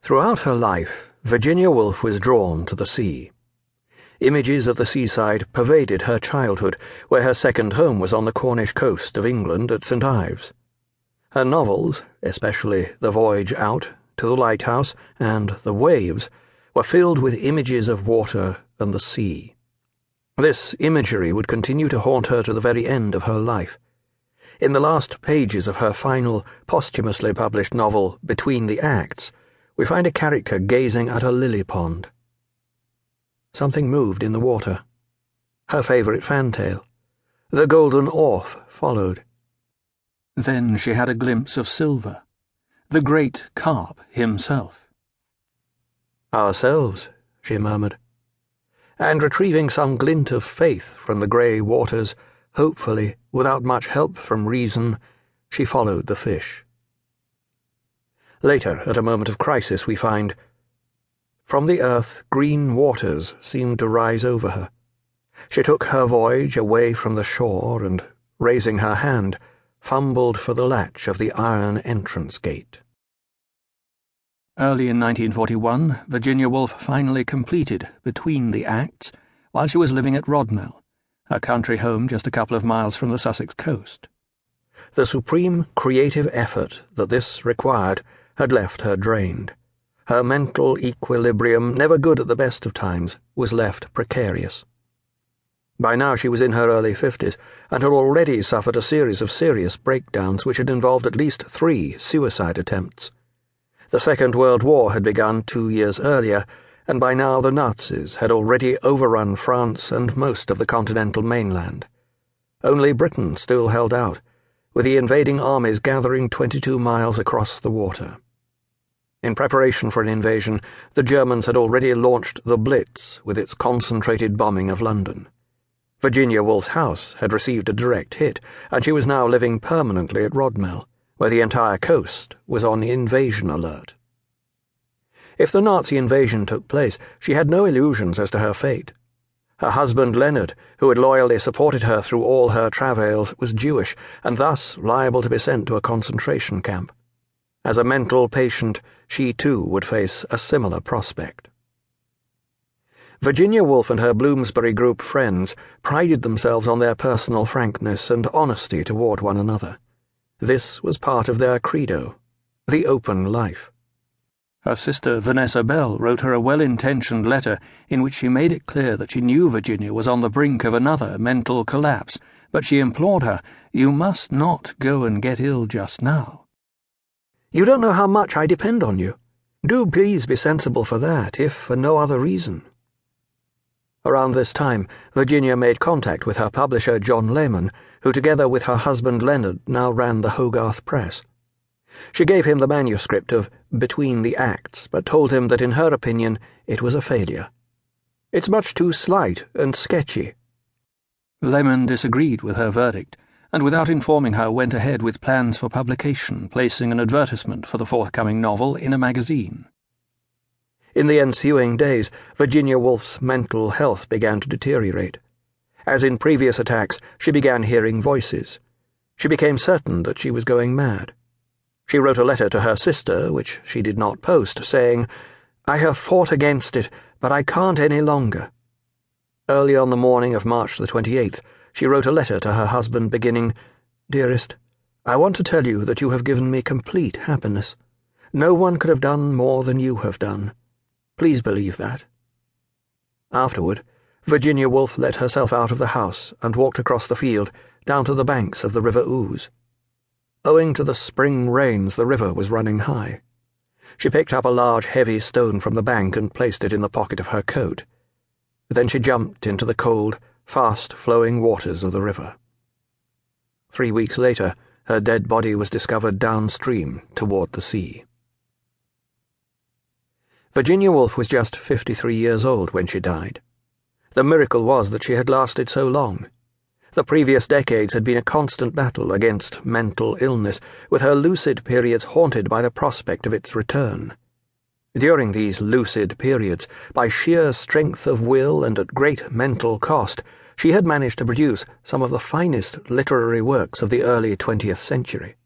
Throughout her life, Virginia Woolf was drawn to the sea. Images of the seaside pervaded her childhood, where her second home was on the Cornish coast of England at St. Ives. Her novels, especially The Voyage Out, To the Lighthouse, and The Waves, were filled with images of water and the sea. This imagery would continue to haunt her to the very end of her life. In the last pages of her final, posthumously published novel, Between the Acts, we find a character gazing at a lily pond. Something moved in the water. Her favourite fantail. The golden Orph followed. Then she had a glimpse of silver. The great carp himself. "Ourselves," she murmured. And retrieving some glint of faith from the grey waters, hopefully, without much help from reason, she followed the fish. Later, at a moment of crisis, we find, from the earth green waters seemed to rise over her. She took her voyage away from the shore and, raising her hand, fumbled for the latch of the iron entrance gate. Early in 1941, Virginia Woolf finally completed Between the Acts while she was living at Rodmell, her country home just a couple of miles from the Sussex coast. The supreme creative effort that this required had left her drained. Her mental equilibrium, never good at the best of times, was left precarious. By now she was in her early 50s and had already suffered a series of serious breakdowns which had involved at least 3 suicide attempts. The Second World War had begun 2 years earlier, and by now the Nazis had already overrun France and most of the continental mainland. Only Britain still held out, with the invading armies gathering 22 miles across the water. In preparation for an invasion, the Germans had already launched the Blitz with its concentrated bombing of London. Virginia Woolf's house had received a direct hit, and she was now living permanently at Rodmell, where the entire coast was on invasion alert. If the Nazi invasion took place, she had no illusions as to her fate. Her husband Leonard, who had loyally supported her through all her travails, was Jewish, and thus liable to be sent to a concentration camp. As a mental patient, she too would face a similar prospect. Virginia Woolf and her Bloomsbury Group friends prided themselves on their personal frankness and honesty toward one another. This was part of their credo, the open life. Her sister Vanessa Bell wrote her a well-intentioned letter in which she made it clear that she knew Virginia was on the brink of another mental collapse, but she implored her, "You must not go and get ill just now. You don't know how much I depend on you. Do please be sensible for that, if for no other reason." Around this time, Virginia made contact with her publisher John Lehman, who together with her husband Leonard now ran the Hogarth Press. She gave him the manuscript of Between the Acts, but told him that in her opinion it was a failure. "It's much too slight and sketchy." Lehman disagreed with her verdict, and without informing her went ahead with plans for publication, placing an advertisement for the forthcoming novel in a magazine. In the ensuing days, Virginia Woolf's mental health began to deteriorate. As in previous attacks, she began hearing voices. She became certain that she was going mad. She wrote a letter to her sister, which she did not post, saying, "I have fought against it, but I can't any longer." Early on the morning of March the 28th, she wrote a letter to her husband beginning, "Dearest, I want to tell you that you have given me complete happiness. No one could have done more than you have done. Please believe that." Afterward, Virginia Woolf let herself out of the house and walked across the field down to the banks of the River Ouse. Owing to the spring rains, the river was running high. She picked up a large heavy stone from the bank and placed it in the pocket of her coat. Then she jumped into the cold, fast-flowing waters of the river. 3 weeks later, her dead body was discovered downstream toward the sea. Virginia Woolf was just 53 years old when she died. The miracle was that she had lasted so long. The previous decades had been a constant battle against mental illness, with her lucid periods haunted by the prospect of its return. During these lucid periods, by sheer strength of will and at great mental cost, she had managed to produce some of the finest literary works of the early 20th century.